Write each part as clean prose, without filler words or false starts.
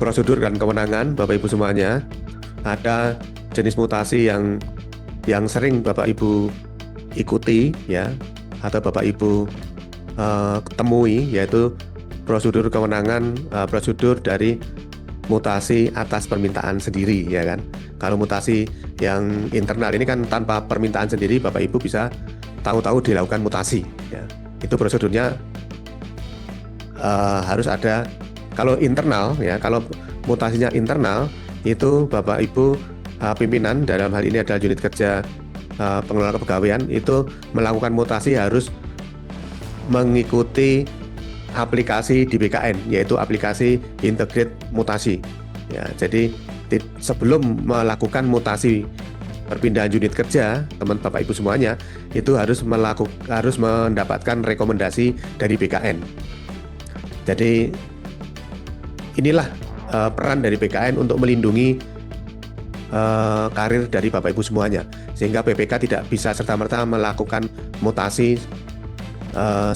prosedur dan kewenangan Bapak Ibu semuanya. Ada jenis mutasi yang sering Bapak Ibu ikuti ya, atau Bapak Ibu temui, yaitu prosedur kewenangan, prosedur dari mutasi atas permintaan sendiri ya kan. Kalau mutasi yang internal ini kan tanpa permintaan sendiri, Bapak Ibu bisa tahu-tahu dilakukan mutasi ya. Itu prosedurnya harus ada. Kalau internal ya, kalau mutasinya internal itu Bapak Ibu pimpinan, dalam hal ini adalah unit kerja pengelola kepegawaian, itu melakukan mutasi harus mengikuti aplikasi di BKN, yaitu aplikasi Integrate Mutasi ya. Jadi sebelum melakukan mutasi perpindahan unit kerja, teman Bapak Ibu semuanya itu harus mendapatkan rekomendasi dari BKN. Jadi inilah peran dari BKN untuk melindungi karir dari Bapak Ibu semuanya, sehingga BPK tidak bisa serta-merta melakukan mutasi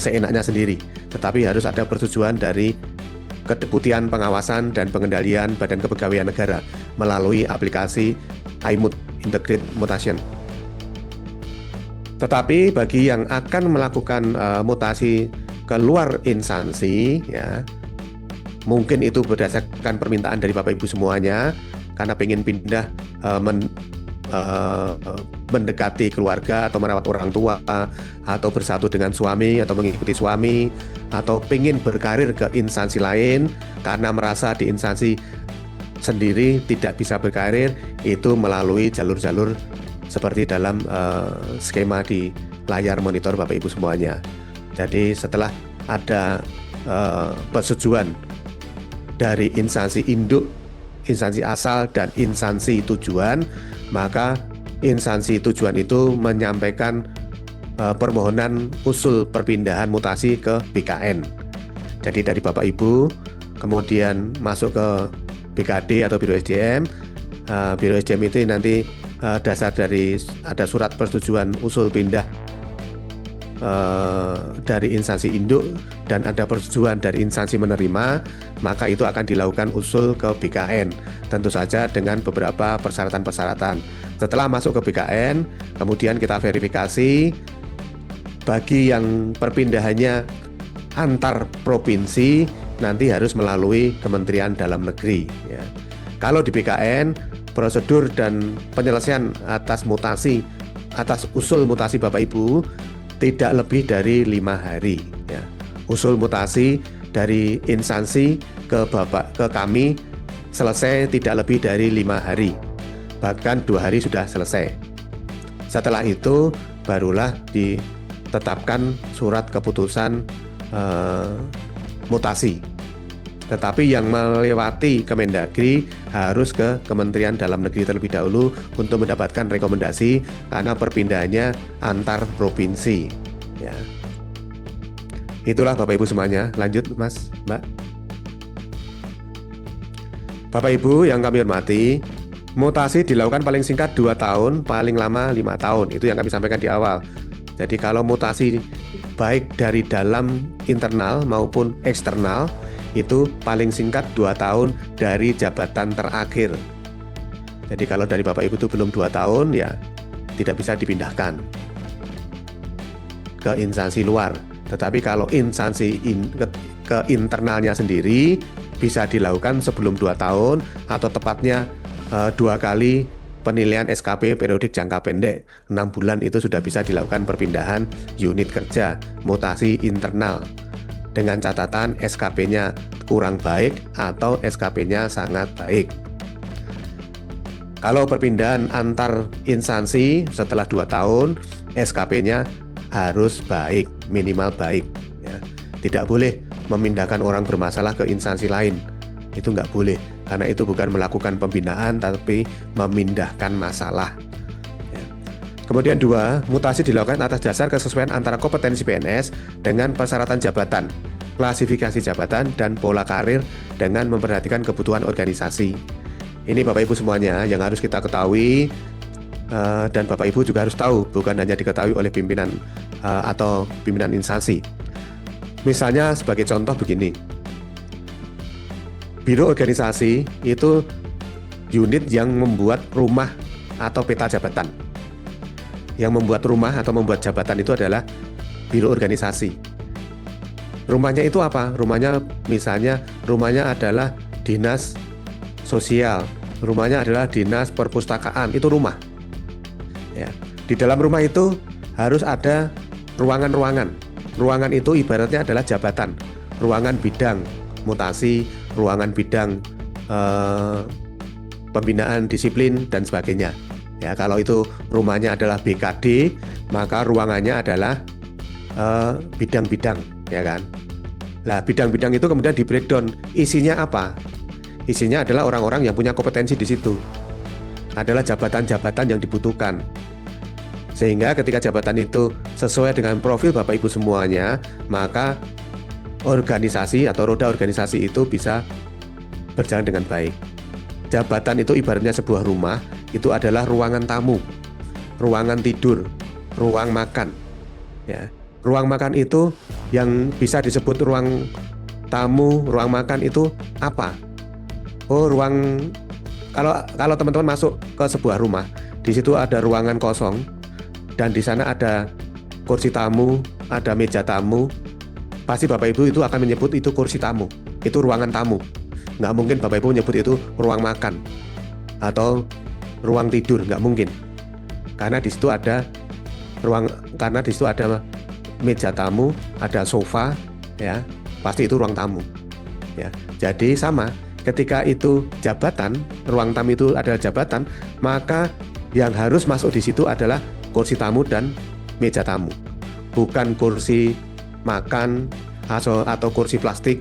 seenaknya sendiri, tetapi harus ada persetujuan dari Kedeputian Pengawasan dan Pengendalian Badan Kepegawaian Negara melalui aplikasi IMUT, Integrate Mutation. Tetapi bagi yang akan melakukan mutasi keluar instansi ya, mungkin itu berdasarkan permintaan dari Bapak Ibu semuanya, karena pengen pindah mendekati keluarga atau merawat orang tua, atau bersatu dengan suami atau mengikuti suami, atau pengen berkarir ke instansi lain karena merasa di instansi sendiri tidak bisa berkarir, itu melalui jalur-jalur seperti dalam skema di layar monitor Bapak Ibu semuanya. Jadi setelah ada persetujuan dari instansi induk, instansi asal, dan instansi tujuan, maka instansi tujuan itu menyampaikan permohonan usul perpindahan mutasi ke BKN. Jadi dari Bapak Ibu kemudian masuk ke BKD atau Biro SDM. Biro SDM itu nanti dasar dari ada surat persetujuan usul pindah dari instansi induk dan ada persetujuan dari instansi menerima, maka itu akan dilakukan usul ke BKN, tentu saja dengan beberapa persyaratan-persyaratan. Setelah masuk ke BKN, kemudian kita verifikasi. Bagi yang perpindahannya antar provinsi, nanti harus melalui Kementerian Dalam Negeri ya. Kalau di BKN, prosedur dan penyelesaian atas usul mutasi Bapak Ibu tidak lebih dari 5 hari ya. Usul mutasi dari instansi ke kami selesai tidak lebih dari 5 hari, bahkan 2 hari sudah selesai. Setelah itu barulah ditetapkan surat keputusan mutasi. Tetapi yang melewati Kemendagri harus ke Kementerian Dalam Negeri terlebih dahulu untuk mendapatkan rekomendasi, karena perpindahannya antar provinsi ya. Itulah Bapak Ibu semuanya. Lanjut Mas, Mbak. Bapak Ibu yang kami hormati, mutasi dilakukan paling singkat 2 tahun, paling lama 5 tahun. Itu yang kami sampaikan di awal. Jadi kalau mutasi baik dari dalam internal maupun eksternal, itu paling singkat 2 tahun dari jabatan terakhir. Jadi kalau dari Bapak Ibu itu belum 2 tahun ya tidak bisa dipindahkan ke instansi luar. Tetapi kalau instansi ke internalnya sendiri bisa dilakukan sebelum 2 tahun, atau tepatnya 2 kali penilaian SKP periodik jangka pendek 6 bulan itu sudah bisa dilakukan perpindahan unit kerja mutasi internal, dengan catatan SKP-nya kurang baik atau SKP-nya sangat baik. Kalau perpindahan antar instansi setelah 2 tahun, SKP-nya harus baik, minimal baik ya. Tidak boleh memindahkan orang bermasalah ke instansi lain. Itu nggak boleh, karena itu bukan melakukan pembinaan tapi memindahkan masalah ya. Kemudian 2, mutasi dilakukan atas dasar kesesuaian antara kompetensi PNS dengan persyaratan jabatan, klasifikasi jabatan, dan pola karir dengan memperhatikan kebutuhan organisasi. Ini Bapak Ibu semuanya yang harus kita ketahui, dan Bapak Ibu juga harus tahu, bukan hanya diketahui oleh pimpinan atau pimpinan instansi. Misalnya sebagai contoh begini, Biro organisasi itu unit yang membuat rumah atau peta jabatan. Yang membuat rumah atau membuat jabatan itu adalah biro organisasi. Rumahnya itu apa? Rumahnya misalnya rumahnya adalah dinas sosial, rumahnya adalah dinas perpustakaan, itu rumah. Ya. Di dalam rumah itu harus ada ruangan-ruangan. Ruangan itu ibaratnya adalah jabatan, ruangan bidang mutasi, ruangan bidang pembinaan disiplin dan sebagainya. Ya, kalau itu rumahnya adalah BKD, maka ruangannya adalah bidang-bidang, ya kan? Nah, bidang-bidang itu kemudian di breakdown. Isinya apa? Isinya adalah orang-orang yang punya kompetensi di situ. Adalah jabatan-jabatan yang dibutuhkan. Sehingga ketika jabatan itu sesuai dengan profil Bapak Ibu semuanya, maka organisasi atau roda organisasi itu bisa berjalan dengan baik. Jabatan itu ibaratnya sebuah rumah, itu adalah ruangan tamu, ruangan tidur, ruang makan. Ya. Ruang makan itu yang bisa disebut ruang tamu, ruang makan itu apa? Oh, kalau teman-teman masuk ke sebuah rumah, di situ ada ruangan kosong dan di sana ada kursi tamu, ada meja tamu. Pasti Bapak Ibu itu akan menyebut itu kursi tamu, itu ruangan tamu. Nggak mungkin Bapak Ibu menyebut itu ruang makan atau ruang tidur, nggak mungkin. Karena di situ ada meja tamu, ada sofa, ya, pasti itu ruang tamu. Ya, jadi sama, ketika itu jabatan, ruang tamu itu adalah jabatan, maka yang harus masuk di situ adalah kursi tamu dan meja tamu, bukan kursi makan atau kursi plastik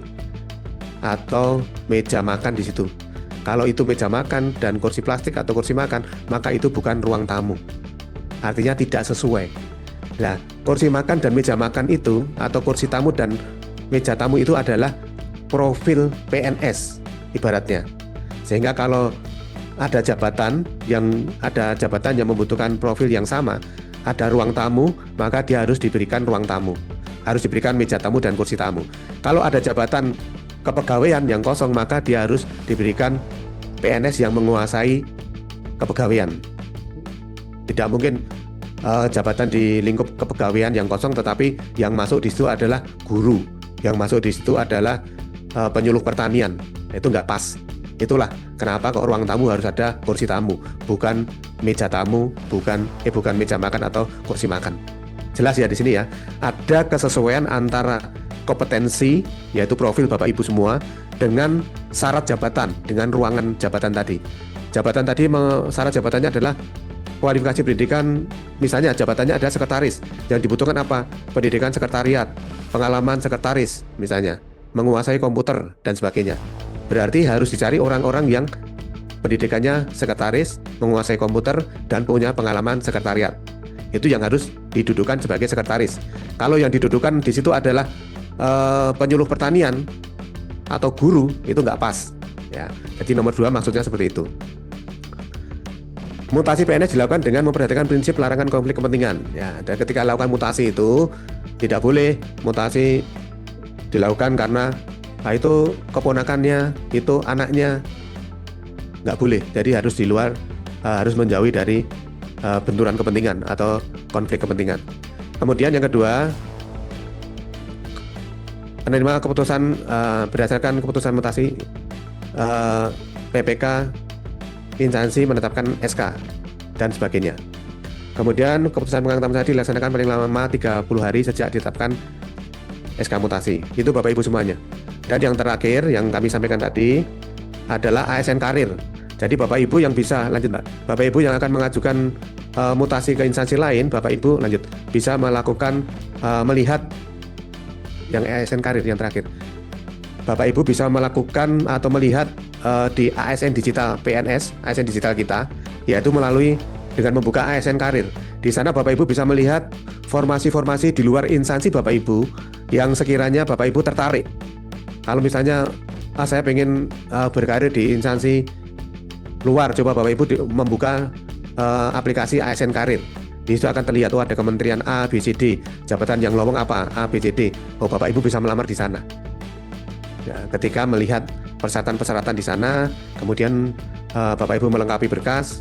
atau meja makan di situ. Kalau itu meja makan dan kursi plastik atau kursi makan, maka itu bukan ruang tamu. Artinya tidak sesuai. Nah, kursi makan dan meja makan itu atau kursi tamu dan meja tamu itu adalah profil PNS ibaratnya. Sehingga kalau ada jabatan yang membutuhkan profil yang sama, ada ruang tamu, maka dia harus diberikan ruang tamu. Harus diberikan meja tamu dan kursi tamu. Kalau ada jabatan kepegawaian yang kosong, maka dia harus diberikan PNS yang menguasai kepegawaian. Tidak mungkin jabatan di lingkup kepegawaian yang kosong, tetapi yang masuk di situ adalah guru, yang masuk di situ adalah penyuluh pertanian. Itu nggak pas. Itulah kenapa kok ruang tamu harus ada kursi tamu, bukan meja tamu, bukan meja makan atau kursi makan. Jelas ya di sini ya. Ada kesesuaian antara kompetensi, yaitu profil Bapak Ibu semua, dengan syarat jabatan, dengan ruangan jabatan tadi. Jabatan tadi, syarat jabatannya adalah kualifikasi pendidikan, misalnya jabatannya ada sekretaris. Yang dibutuhkan apa? Pendidikan sekretariat, pengalaman sekretaris, misalnya, menguasai komputer, dan sebagainya. Berarti harus dicari orang-orang yang pendidikannya sekretaris, menguasai komputer, dan punya pengalaman sekretariat. Itu yang harus didudukan sebagai sekretaris. Kalau yang didudukan di situ adalah penyuluh pertanian atau guru, itu nggak pas ya. Jadi nomor 2 maksudnya seperti itu. Mutasi PNS dilakukan dengan memperhatikan prinsip larangan konflik kepentingan ya. Dan ketika lakukan mutasi itu tidak boleh mutasi dilakukan karena itu keponakannya, itu anaknya, nggak boleh. Jadi harus di luar, harus menjauhi dari benturan kepentingan atau konflik kepentingan. Kemudian yang kedua, penerima keputusan berdasarkan keputusan mutasi PPK instansi menetapkan SK dan sebagainya. Kemudian keputusan pengangkatan mutasi dilaksanakan paling lama 30 hari sejak ditetapkan SK mutasi. Itu Bapak Ibu semuanya. Dan yang terakhir yang kami sampaikan tadi adalah ASN karir. Jadi Bapak Ibu yang bisa lanjut Pak. Bapak Ibu yang akan mengajukan mutasi ke instansi lain, Bapak Ibu lanjut bisa melakukan melihat yang ASN karir yang terakhir. Bapak Ibu bisa melakukan atau melihat di ASN digital PNS, ASN digital kita, yaitu melalui dengan membuka ASN karir. Di sana Bapak Ibu bisa melihat formasi-formasi di luar instansi Bapak Ibu yang sekiranya Bapak Ibu tertarik. Kalau misalnya saya pengen berkarir di instansi luar, coba Bapak Ibu membuka aplikasi ASN karir. Di situ akan terlihat ada kementerian A, B, C, D, jabatan yang lowong apa, A, B, C, D. Oh, Bapak Ibu bisa melamar di sana. Ya, ketika melihat persyaratan-persyaratan di sana, kemudian Bapak Ibu melengkapi berkas.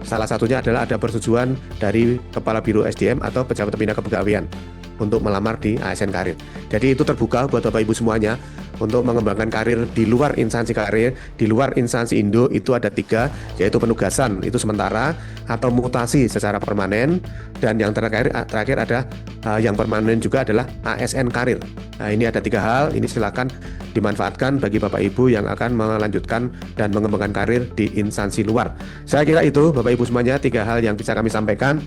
Salah satunya adalah ada persetujuan dari Kepala Biro SDM atau Pejabat Pembina Kepegawaian untuk melamar di ASN Karir. Jadi itu terbuka buat Bapak Ibu semuanya untuk mengembangkan karir di luar instansi karir, di luar instansi Indo. Itu ada 3, yaitu penugasan itu sementara atau mutasi secara permanen, dan yang terakhir ada yang permanen juga adalah ASN Karir. Nah, ini ada 3 hal, ini silakan dimanfaatkan bagi Bapak Ibu yang akan melanjutkan dan mengembangkan karir di instansi luar. Saya kira itu Bapak Ibu semuanya 3 hal yang bisa kami sampaikan.